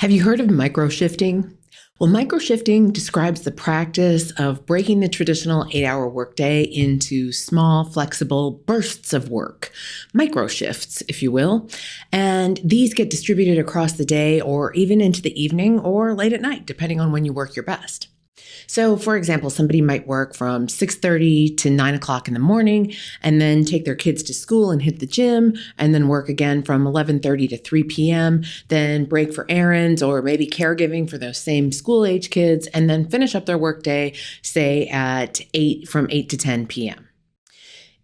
Have you heard of microshifting? Well, microshifting describes the practice of breaking the traditional 8-hour workday into small, flexible bursts of work, microshifts, if you will. And these get distributed across the day or even into the evening or late at night, depending on when you work your best. So, for example, somebody might work from 6:30 to 9 o'clock in the morning and then take their kids to school and hit the gym and then work again from 11:30 to 3 p.m., then break for errands or maybe caregiving for those same school-age kids, and then finish up their workday, say, from 8 to 10 p.m.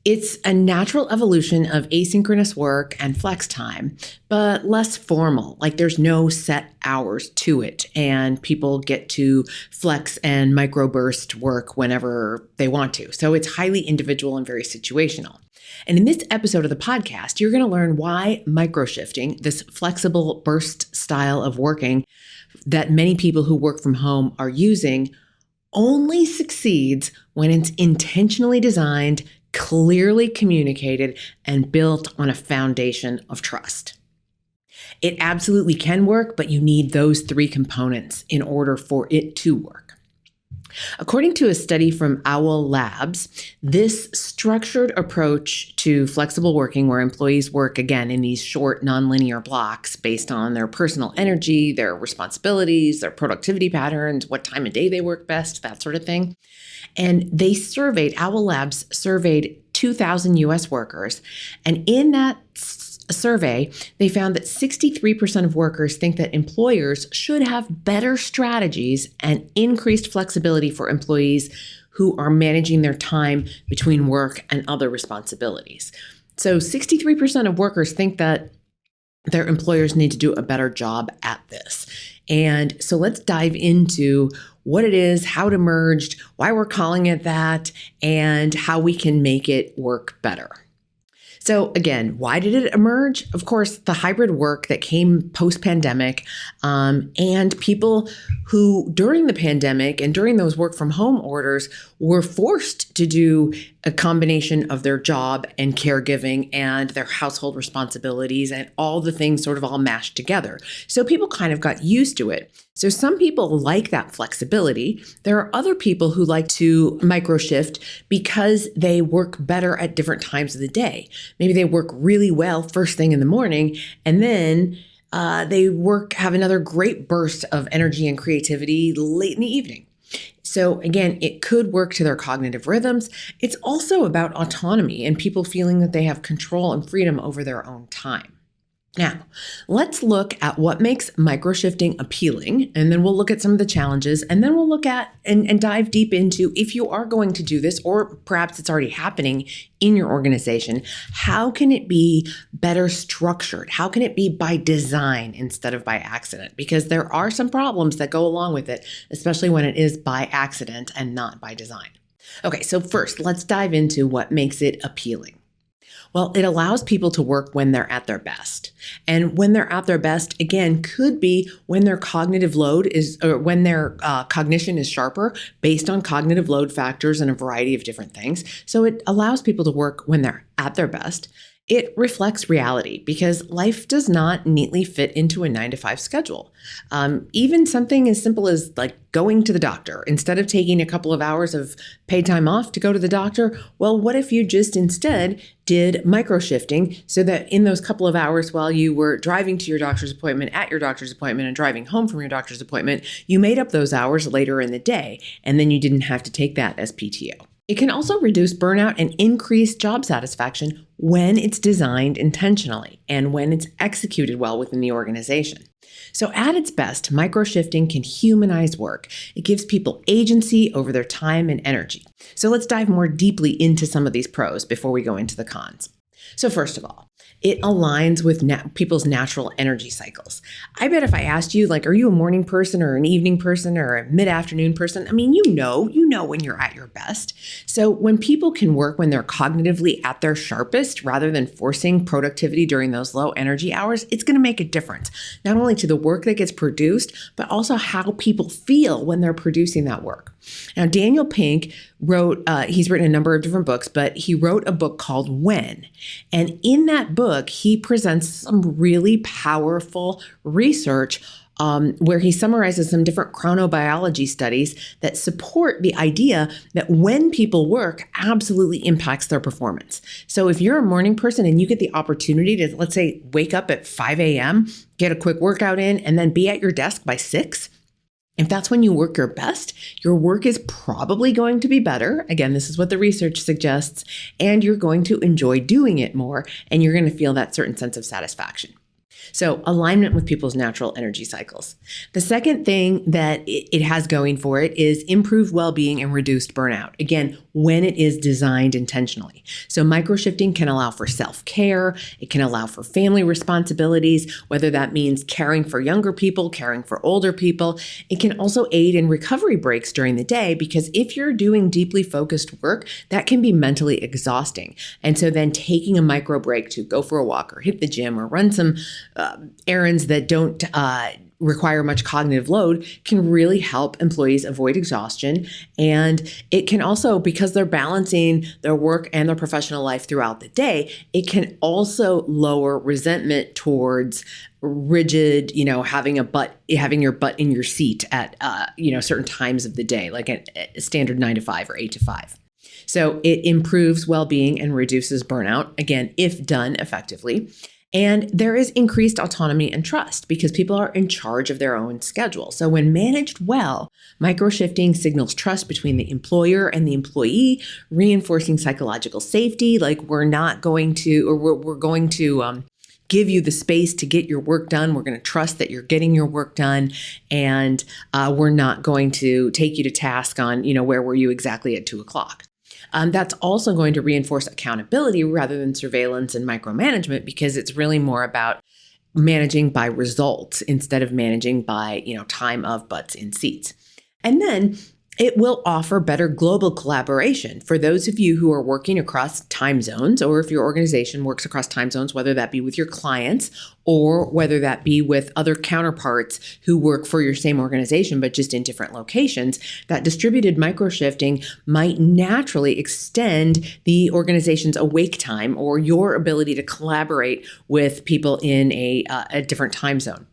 It's a natural evolution of asynchronous work and flex time, but less formal. Like there's no set hours to it, and people get to flex and microburst work whenever they want to. So it's highly individual and very situational. And in this episode of the podcast, you're going to learn why microshifting, this flexible burst style of working that many people who work from home are using, only succeeds when it's intentionally designed, clearly communicated, and built on a foundation of trust. It absolutely can work, but you need those three components in order for it to work. According to a study from Owl Labs, this structured approach to flexible working, where employees work again in these short nonlinear blocks based on their personal energy, their responsibilities, their productivity patterns, what time of day they work best, that sort of thing. And Owl Labs surveyed 2,000 US workers. And in that survey, they found that 63% of workers think that employers should have better strategies and increased flexibility for employees who are managing their time between work and other responsibilities. So 63% of workers think that their employers need to do a better job at this. And so let's dive into what it is, how it emerged, why we're calling it that, and how we can make it work better. So again, why did it emerge? Of course, the hybrid work that came post-pandemic, and people who during the pandemic and during those work from home orders were forced to do a combination of their job and caregiving and their household responsibilities and all the things sort of all mashed together. So people kind of got used to it. So some people like that flexibility. There are other people who like to microshift because they work better at different times of the day. Maybe they work really well first thing in the morning, and then they have another great burst of energy and creativity late in the evening. So again, it could work to their cognitive rhythms. It's also about autonomy and people feeling that they have control and freedom over their own time. Now, let's look at what makes microshifting appealing, and then we'll look at some of the challenges, and then we'll look at and dive deep into, if you are going to do this, or perhaps it's already happening in your organization, how can it be better structured? How can it be by design instead of by accident? Because there are some problems that go along with it, especially when it is by accident and not by design. Okay, so first, let's dive into what makes it appealing. Well, it allows people to work when they're at their best. And when they're at their best, again, could be when their cognitive load is, or when their cognition is sharper based on cognitive load factors and a variety of different things. So it allows people to work when they're at their best. It reflects reality because life does not neatly fit into a 9-to-5 schedule. Even something as simple as like going to the doctor. Instead of taking a couple of hours of paid time off to go to the doctor, well, what if you just instead did microshifting so that in those couple of hours while you were driving to your doctor's appointment, at your doctor's appointment, and driving home from your doctor's appointment, you made up those hours later in the day, and then you didn't have to take that as PTO. It can also reduce burnout and increase job satisfaction when it's designed intentionally and when it's executed well within the organization. So at its best, microshifting can humanize work. It gives people agency over their time and energy. So let's dive more deeply into some of these pros before we go into the cons. So first of all, it aligns with people's natural energy cycles. I bet if I asked you, like, are you a morning person or an evening person or a mid-afternoon person? I mean, you know when you're at your best. So when people can work when they're cognitively at their sharpest, rather than forcing productivity during those low energy hours, it's going to make a difference, not only to the work that gets produced, but also how people feel when they're producing that work. Now, Daniel Pink wrote, he's written a number of different books, but he wrote a book called When. And in that book, he presents some really powerful research where he summarizes some different chronobiology studies that support the idea that when people work absolutely impacts their performance. So if you're a morning person and you get the opportunity to, let's say, wake up at 5 a.m., get a quick workout in, and then be at your desk by 6, if that's when you work your best, your work is probably going to be better. Again, this is what the research suggests, and you're going to enjoy doing it more, and you're going to feel that certain sense of satisfaction. So alignment with people's natural energy cycles. The second thing that it has going for it is improved well-being and reduced burnout. Again, when it is designed intentionally. So microshifting can allow for self-care. It can allow for family responsibilities, whether that means caring for younger people, caring for older people. It can also aid in recovery breaks during the day, because if you're doing deeply focused work, that can be mentally exhausting. And so then taking a micro break to go for a walk or hit the gym or run some errands that don't require much cognitive load can really help employees avoid exhaustion. And it can also, because they're balancing their work and their professional life throughout the day, it can also lower resentment towards rigid, having your butt in your seat at, certain times of the day, like a standard 9 to 5 or 8 to 5. So it improves well-being and reduces burnout, again, if done effectively. And there is increased autonomy and trust because people are in charge of their own schedule. So when managed well, microshifting signals trust between the employer and the employee, reinforcing psychological safety. Like we're going to give you the space to get your work done. We're going to trust that you're getting your work done. And we're not going to take you to task on, where were you exactly at 2:00. That's also going to reinforce accountability rather than surveillance and micromanagement, because it's really more about managing by results instead of managing by, time of butts in seats. And then it will offer better global collaboration for those of you who are working across time zones, or if your organization works across time zones, whether that be with your clients or whether that be with other counterparts who work for your same organization, but just in different locations. That distributed microshifting might naturally extend the organization's awake time or your ability to collaborate with people in a different time zone.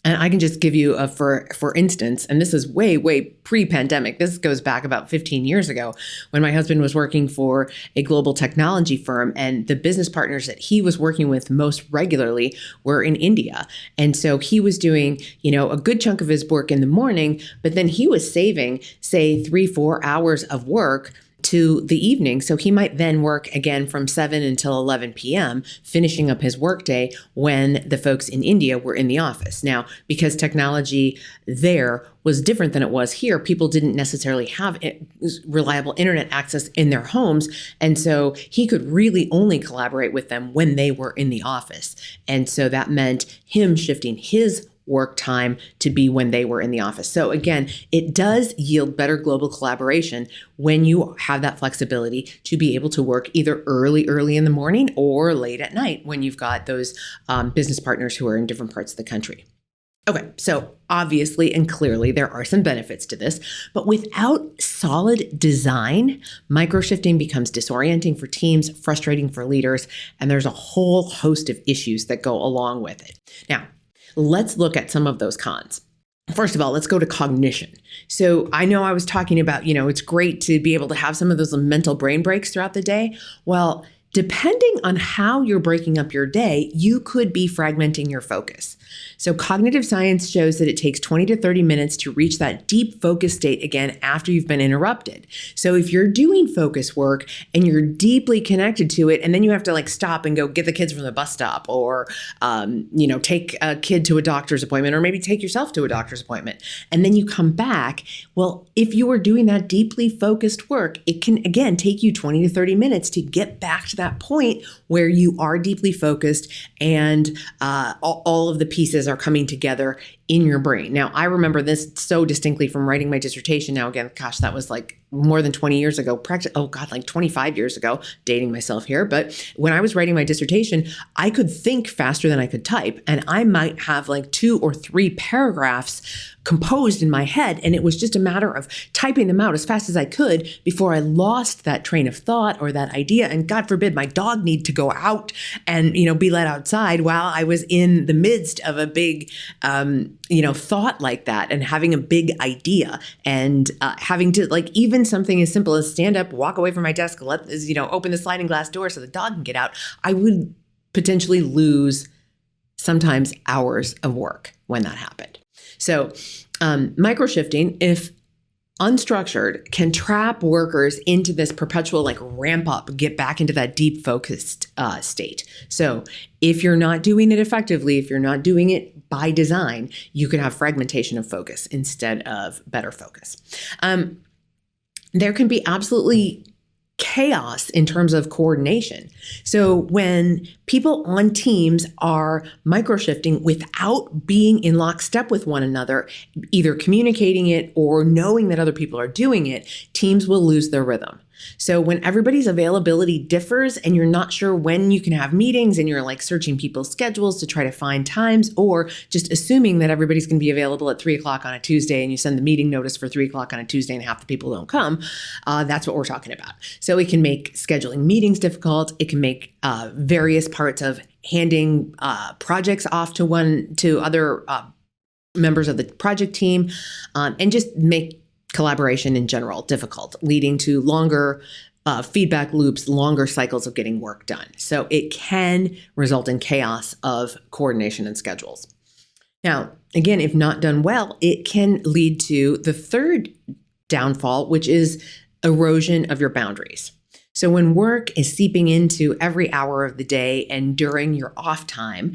And I can just give you for instance, and this is way pre-pandemic. This goes back about 15 years ago when my husband was working for a global technology firm, and the business partners that he was working with most regularly were in India. And so he was doing, a good chunk of his work in the morning, but then he was saving, say, 3-4 hours of work to the evening. So he might then work again from 7 until 11 p.m., finishing up his workday when the folks in India were in the office. Now, because technology there was different than it was here, people didn't necessarily have reliable internet access in their homes. And so he could really only collaborate with them when they were in the office. And so that meant him shifting his work time to be when they were in the office. So again, it does yield better global collaboration when you have that flexibility to be able to work either early in the morning or late at night when you've got those business partners who are in different parts of the country. Okay, so obviously and clearly there are some benefits to this, but without solid design, microshifting becomes disorienting for teams, frustrating for leaders, and there's a whole host of issues that go along with it. Now, let's look at some of those cons. First of all, let's go to cognition. So I know I was talking about, it's great to be able to have some of those mental brain breaks throughout the day. Well, depending on how you're breaking up your day, you could be fragmenting your focus. So cognitive science shows that it takes 20 to 30 minutes to reach that deep focus state again after you've been interrupted. So if you're doing focus work and you're deeply connected to it, and then you have to stop and go get the kids from the bus stop, or, take a kid to a doctor's appointment, or maybe take yourself to a doctor's appointment, and then you come back. Well, if you are doing that deeply focused work, it can, again, take you 20 to 30 minutes to get back to that point where you are deeply focused and all of the pieces are coming together in your brain. Now, I remember this so distinctly from writing my dissertation. Now, again, gosh, that was more than 20 years ago, like 25 years ago, dating myself here. But when I was writing my dissertation, I could think faster than I could type. And I might have like 2 or 3 paragraphs composed in my head. And it was just a matter of typing them out as fast as I could before I lost that train of thought or that idea. And God forbid my dog need to go out and, be let outside while I was in the midst of a big, thought like that and having a big idea and having to like even something as simple as stand up, walk away from my desk, open the sliding glass door so the dog can get out. I would potentially lose sometimes hours of work when that happened. So microshifting, if unstructured, can trap workers into this perpetual like ramp up, get back into that deep focused state. So if you're not doing it effectively, if you're not doing it by design, you can have fragmentation of focus instead of better focus. There can be absolutely chaos in terms of coordination. So when people on teams are microshifting without being in lockstep with one another, either communicating it or knowing that other people are doing it, teams will lose their rhythm. So when everybody's availability differs and you're not sure when you can have meetings and you're like searching people's schedules to try to find times or just assuming that everybody's going to be available at 3:00 on a Tuesday and you send the meeting notice for 3:00 on a Tuesday and half the people don't come, that's what we're talking about. So it can make scheduling meetings difficult. It can make various parts of handing projects off to other members of the project team and just make collaboration in general difficult, leading to longer feedback loops, longer cycles of getting work done. So it can result in chaos of coordination and schedules. Now, again, if not done well, it can lead to the third downfall, which is erosion of your boundaries. So when work is seeping into every hour of the day and during your off time,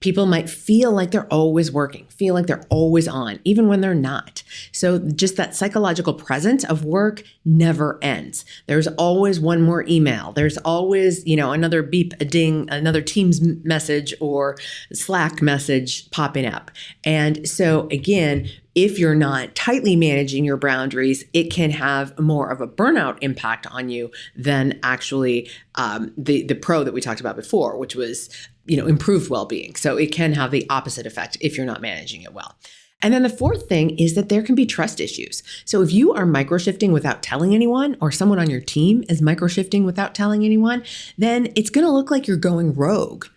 people might feel like they're always working, feel like they're always on, even when they're not. So just that psychological presence of work never ends. There's always one more email. There's always, another beep, a ding, another Teams message or Slack message popping up. And so again, if you're not tightly managing your boundaries, it can have more of a burnout impact on you than actually the pro that we talked about before, which was improved well-being. So it can have the opposite effect if you're not managing it well. And then the fourth thing is that there can be trust issues. So if you are microshifting without telling anyone, or someone on your team is microshifting without telling anyone, then it's going to look like you're going rogue.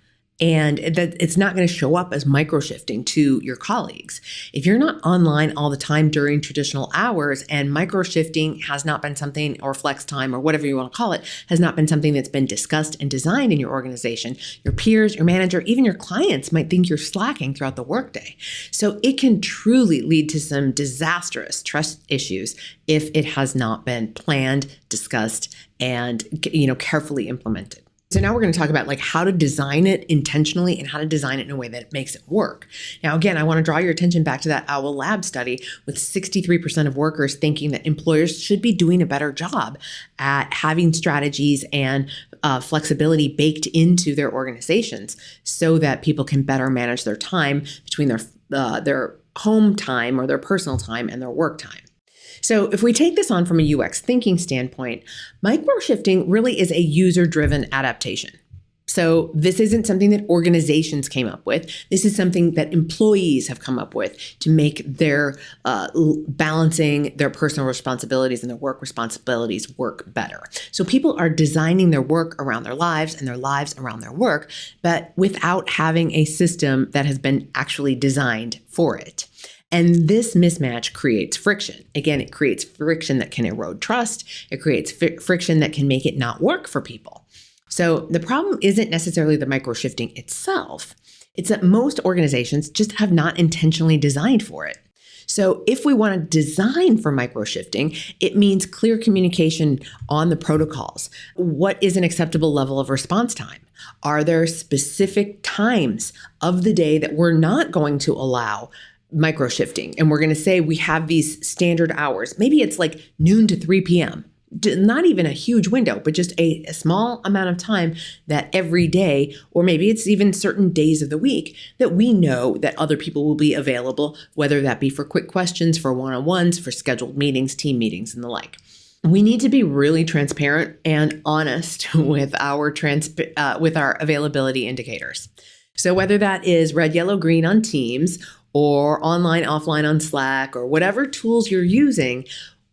And that it's not going to show up as microshifting to your colleagues. If you're not online all the time during traditional hours and microshifting has not been something, or flex time or whatever you want to call it, has not been something that's been discussed and designed in your organization, your peers, your manager, even your clients might think you're slacking throughout the workday. So it can truly lead to some disastrous trust issues if it has not been planned, discussed, and carefully implemented. So now we're going to talk about like how to design it intentionally and how to design it in a way that makes it work. Now, again, I want to draw your attention back to that OWL Lab study with 63% of workers thinking that employers should be doing a better job at having strategies and flexibility baked into their organizations so that people can better manage their time between their home time or their personal time and their work time. So if we take this on from a UX thinking standpoint, microshifting really is a user-driven adaptation. So this isn't something that organizations came up with. This is something that employees have come up with to make their balancing their personal responsibilities and their work responsibilities work better. So people are designing their work around their lives and their lives around their work, but without having a system that has been actually designed for it. And this mismatch creates friction. Again, it creates friction that can erode trust. It creates friction that can make it not work for people. So the problem isn't necessarily the microshifting itself. It's that most organizations just have not intentionally designed for it. So if we want to design for microshifting, it means clear communication on the protocols. What is an acceptable level of response time? Are there specific times of the day that we're not going to allow microshifting? And we're going to say we have these standard hours. Maybe it's like noon to 3 p.m. Not even a huge window, but just a small amount of time that every day, or maybe it's even certain days of the week, that we know that other people will be available, whether that be for quick questions, for one-on-ones, for scheduled meetings, team meetings, and the like. we need to be really transparent and honest with our availability indicators. So whether that is red, yellow, green on Teams or online, offline on Slack or whatever tools you're using,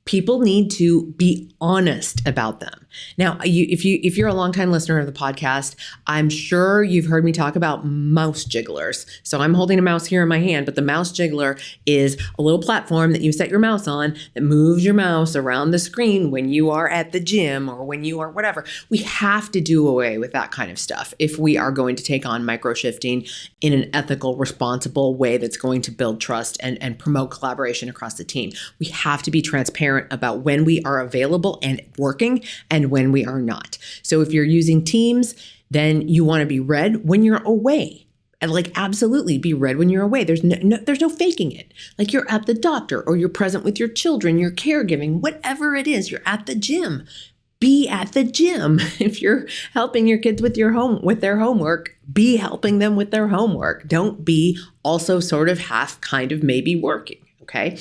people need to be honest about them. Now, if you're a longtime listener of the podcast, I'm sure you've heard me talk about mouse jigglers. So I'm holding a mouse here in my hand, but the mouse jiggler is a little platform that you set your mouse on that moves your mouse around the screen when you are at the gym or when you are whatever. We have to do away with that kind of stuff if we are going to take on microshifting in an ethical, responsible way that's going to build trust and promote collaboration across the team. We have to be transparent about when we are available and working and when we are not. So if you're using Teams, then you want to be read when you're away. And absolutely be read when you're away. There's no faking it. Like you're at the doctor or you're present with your children, you're caregiving, whatever it is, you're at the gym. Be at the gym. If you're helping your kids with their homework, be helping them with their homework. Don't be also sort of half kind of maybe working. Okay.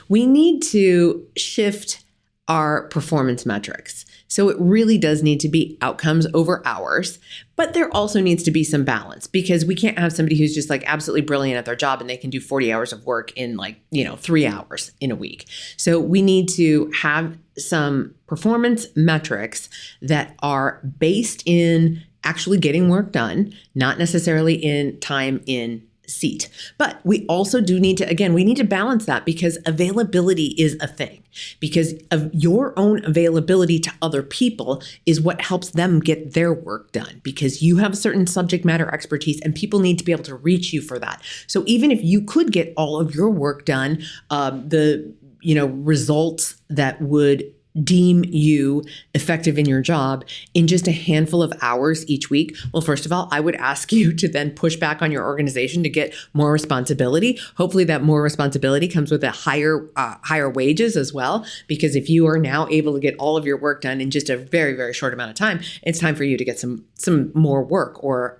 We need to shift our performance metrics. So it really does need to be outcomes over hours, but there also needs to be some balance because we can't have somebody who's just absolutely brilliant at their job and they can do 40 hours of work in 3 hours in a week. So we need to have some performance metrics that are based in actually getting work done, not necessarily in time in seat. But we also do need to, we need to balance that because availability is a thing. Because of your own availability to other people is what helps them get their work done because you have a certain subject matter expertise and people need to be able to reach you for that. So even if you could get all of your work done, the results that would deem you effective in your job in just a handful of hours each week, well, first of all, I would ask you to then push back on your organization to get more responsibility. Hopefully that more responsibility comes with a higher wages as well, because if you are now able to get all of your work done in just a very, very short amount of time, it's time for you to get some more work or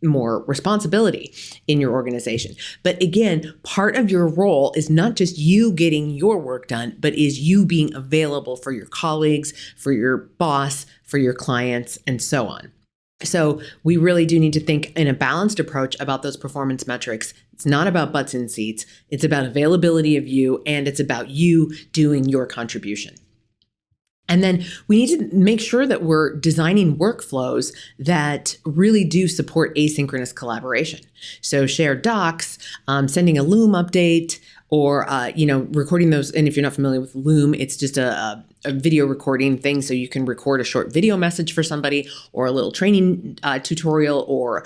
more responsibility in your organization. But again, part of your role is not just you getting your work done, but is you being available for your colleagues, for your boss, for your clients, and so on. So we really do need to think in a balanced approach about those performance metrics. It's not about butts in seats. It's about availability of you, and it's about you doing your contribution. And then we need to make sure that we're designing workflows that really do support asynchronous collaboration. So shared docs, sending a Loom update, or recording those. And if you're not familiar with Loom, it's just a video recording thing. So you can record a short video message for somebody, or a little training tutorial, or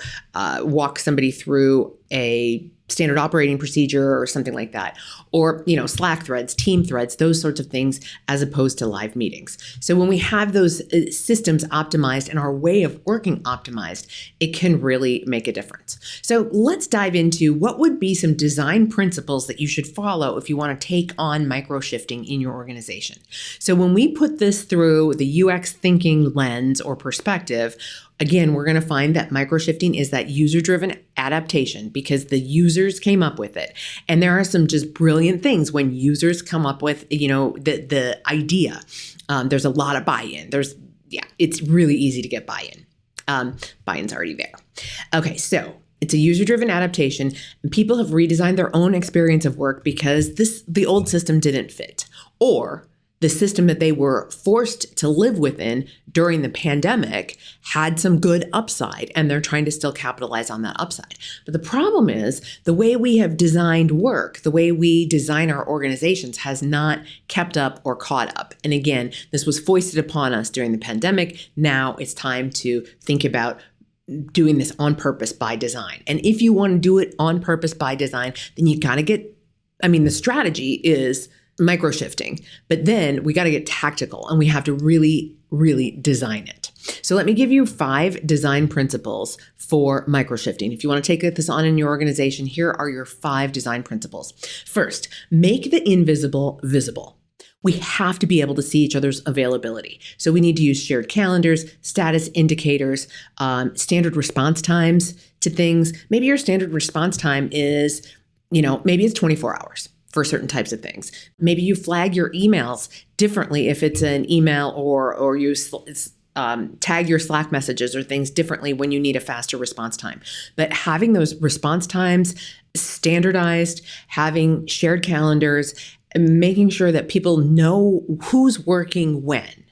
walk somebody through a standard operating procedure or something like that, or Slack threads, team threads, those sorts of things, as opposed to live meetings. So when we have those systems optimized and our way of working optimized, it can really make a difference. So let's dive into what would be some design principles that you should follow if you want to take on microshifting in your organization. So when we put this through the UX thinking lens or perspective, again, we're going to find that microshifting is that user-driven adaptation because the users came up with it. And there are some just brilliant things when users come up with, the idea. There's a lot of buy-in. It's really easy to get buy-in. Buy-in's already there. Okay, so it's a user-driven adaptation, and people have redesigned their own experience of work because the old system didn't fit, or the system that they were forced to live within during the pandemic had some good upside, and they're trying to still capitalize on that upside. But the problem is the way we have designed work, the way we design our organizations has not kept up or caught up. And again, this was foisted upon us during the pandemic. Now it's time to think about doing this on purpose by design. And if you want to do it on purpose by design, then you got to the strategy is microshifting, but then we got to get tactical and we have to really, really design it. So let me give you 5 design principles for microshifting. If you want to take this on in your organization, here are your 5 design principles. First, make the invisible visible. We have to be able to see each other's availability. So we need to use shared calendars, status indicators, standard response times to things. Maybe your standard response time is, maybe it's 24 hours. for certain types of things. Maybe you flag your emails differently if it's an email, or you tag your Slack messages or things differently when you need a faster response time. But having those response times standardized, having shared calendars, and making sure that people know who's working when,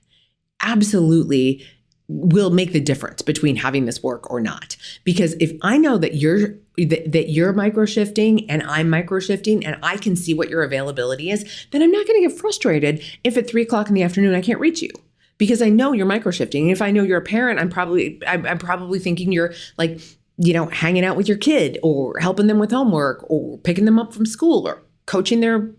absolutely will make the difference between having this work or not. Because if I know that you're microshifting and I'm microshifting and I can see what your availability is, then I'm not going to get frustrated if at 3:00 in the afternoon I can't reach you, because I know you're microshifting. And if I know you're a parent, I'm probably thinking you're like, hanging out with your kid or helping them with homework or picking them up from school or coaching their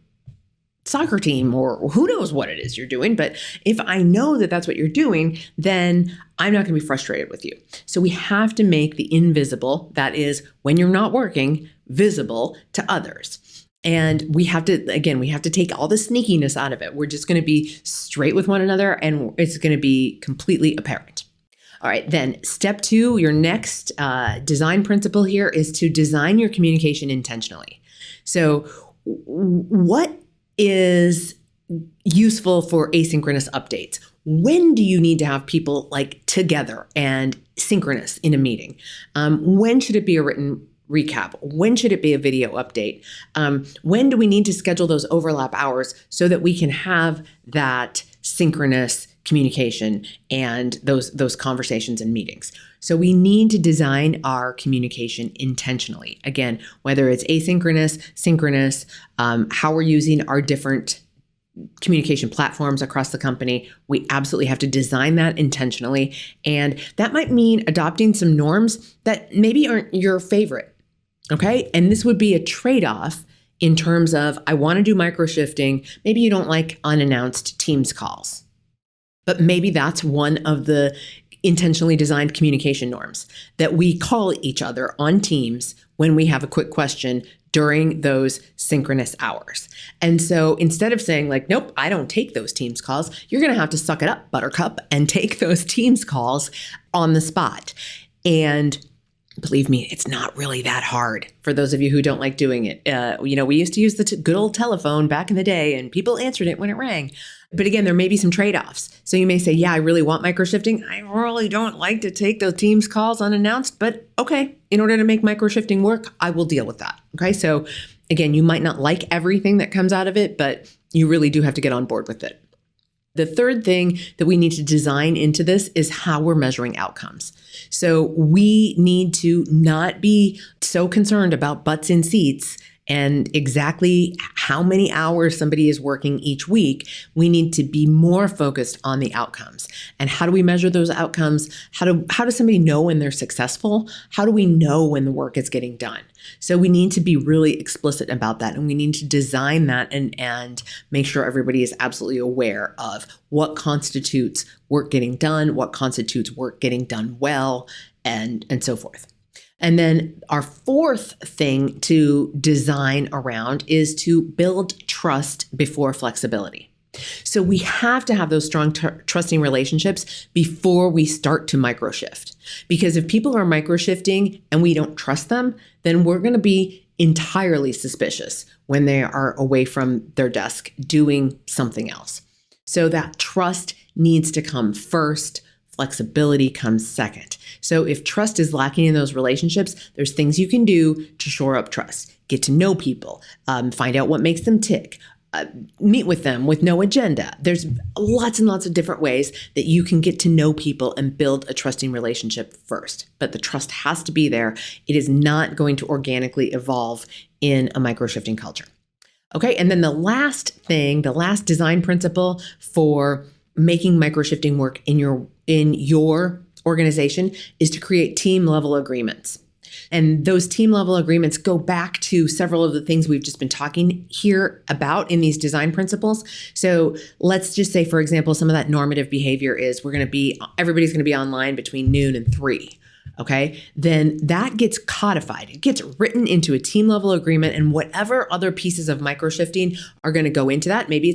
soccer team, or who knows what it is you're doing. But if I know that that's what you're doing, then I'm not going to be frustrated with you. So we have to make the invisible, that is when you're not working, visible to others. And we have to take all the sneakiness out of it. We're just going to be straight with one another, and it's going to be completely apparent. All right, then step 2, your next design principle here is to design your communication intentionally. So what is useful for asynchronous updates? When do you need to have people like together and synchronous in a meeting? When should it be a written recap? When should it be a video update? When do we need to schedule those overlap hours so that we can have that synchronous communication and those conversations and meetings? So we need to design our communication intentionally. Again, whether it's asynchronous, synchronous, how we're using our different communication platforms across the company, we absolutely have to design that intentionally. And that might mean adopting some norms that maybe aren't your favorite. Okay. And this would be a trade-off in terms of, I want to do microshifting. Maybe you don't like unannounced Teams calls, but maybe that's one of the intentionally designed communication norms, that we call each other on Teams when we have a quick question during those synchronous hours. And so instead of saying like, nope, I don't take those Teams calls, you're going to have to suck it up, buttercup, and take those Teams calls on the spot. And believe me, it's not really that hard for those of you who don't like doing it. We used to use the good old telephone back in the day, and people answered it when it rang. But again, there may be some trade-offs. So you may say, yeah, I really want microshifting. I really don't like to take those Teams calls unannounced, but okay, in order to make microshifting work, I will deal with that. Okay. So again, you might not like everything that comes out of it, but you really do have to get on board with it. The third thing that we need to design into this is how we're measuring outcomes. So we need to not be so concerned about butts in seats and exactly how many hours somebody is working each week. We need to be more focused on the outcomes. And how do we measure those outcomes? How does somebody know when they're successful? How do we know when the work is getting done? So we need to be really explicit about that, and we need to design that and make sure everybody is absolutely aware of what constitutes work getting done, what constitutes work getting done well, and so forth. And then our fourth thing to design around is to build trust before flexibility. So we have to have those strong trusting relationships before we start to microshift. Because if people are microshifting and we don't trust them, then we're going to be entirely suspicious when they are away from their desk doing something else. So that trust needs to come first. Flexibility comes second. So if trust is lacking in those relationships, there's things you can do to shore up trust. Get to know people, find out what makes them tick, meet with them with no agenda. There's lots and lots of different ways that you can get to know people and build a trusting relationship first. But the trust has to be there. It is not going to organically evolve in a microshifting culture. Okay, and then the last design principle for making microshifting work in your organization is to create team level agreements. And those team level agreements go back to several of the things we've just been talking here about in these design principles. So let's just say, for example, some of that normative behavior is everybody's going to be online between noon and 3. Okay, then that gets codified. It gets written into a team level agreement, and whatever other pieces of microshifting are going to go into that. Maybe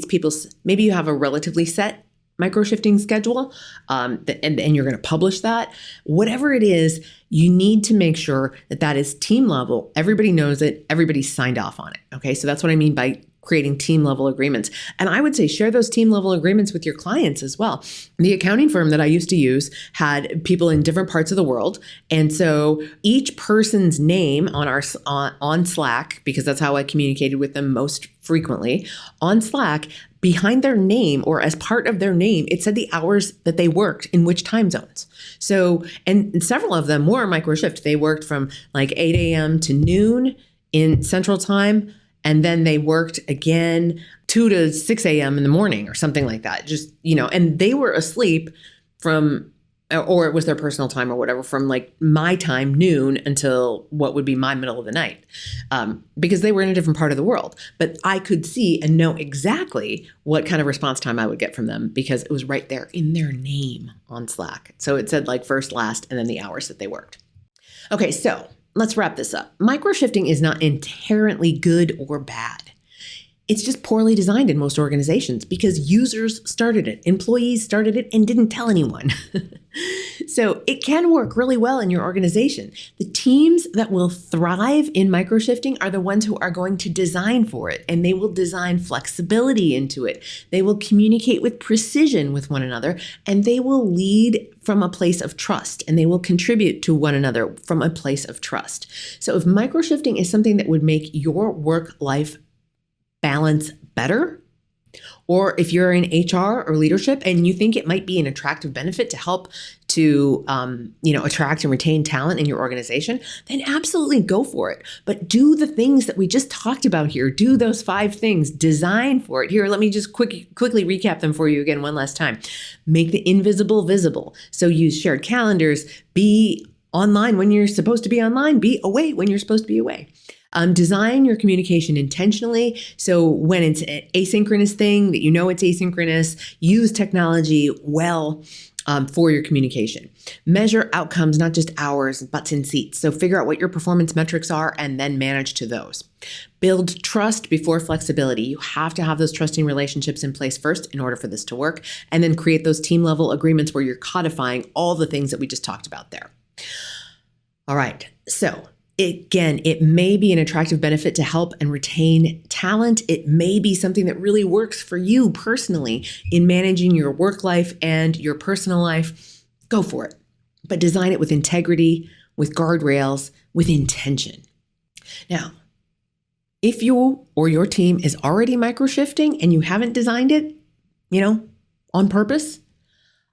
you have a relatively set microshifting schedule, and you're going to publish that. Whatever it is, you need to make sure that is team level. Everybody knows it. Everybody's signed off on it. Okay, so that's what I mean by creating team level agreements. And I would say share those team level agreements with your clients as well. The accounting firm that I used to use had people in different parts of the world. And so each person's name on Slack, because that's how I communicated with them most frequently, on Slack, behind their name or as part of their name, it said the hours that they worked in which time zones. So, and several of them were microshift. They worked from like 8 a.m. to noon in Central Time. And then they worked again 2 to 6 a.m. in the morning or something like that. Just, and they were asleep from, or it was their personal time or whatever, from like my time, noon, until what would be my middle of the night, because they were in a different part of the world. But I could see and know exactly what kind of response time I would get from them because it was right there in their name on Slack. So it said like first, last, and then the hours that they worked. Okay, so let's wrap this up. Microshifting is not inherently good or bad. It's just poorly designed in most organizations because users started it, employees started it, and didn't tell anyone. So it can work really well in your organization. The teams that will thrive in microshifting are the ones who are going to design for it, and they will design flexibility into it. They will communicate with precision with one another, and they will lead from a place of trust, and they will contribute to one another from a place of trust. So if microshifting is something that would make your work-life balance better, or if you're in HR or leadership and you think it might be an attractive benefit to help to attract and retain talent in your organization, then absolutely go for it. But do the things that we just talked about here. Do those 5 things. Design for it. Here, let me just quickly recap them for you again one last time. Make the invisible visible. So use shared calendars. Be online when you're supposed to be online. Be away when you're supposed to be away. Design your communication intentionally. So when it's an asynchronous thing that it's asynchronous, use technology well for your communication. Measure outcomes, not just hours, butts in seats. So figure out what your performance metrics are and then manage to those. Build trust before flexibility. You have to have those trusting relationships in place first in order for this to work. And then create those team level agreements where you're codifying all the things that we just talked about there. All right. So again, it may be an attractive benefit to help and retain talent. It may be something that really works for you personally in managing your work life and your personal life. Go for it, but design it with integrity, with guardrails, with intention. Now, if you or your team is already microshifting and you haven't designed it, on purpose,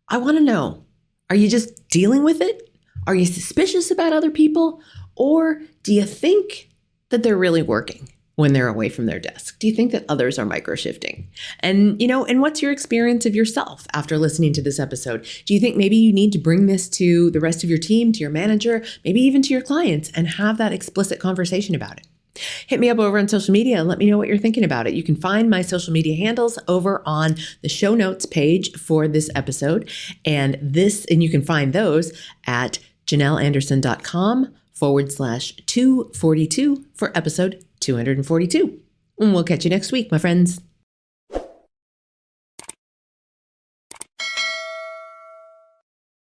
I want to know, are you just dealing with it? Are you suspicious about other people? Or do you think that they're really working when they're away from their desk? Do you think that others are microshifting? And, and what's your experience of yourself after listening to this episode? Do you think maybe you need to bring this to the rest of your team, to your manager, maybe even to your clients and have that explicit conversation about it? Hit me up over on social media and let me know what you're thinking about it. You can find my social media handles over on the show notes page for this episode. And you can find those at janelanderson.com/242 for episode 242. And we'll catch you next week, my friends.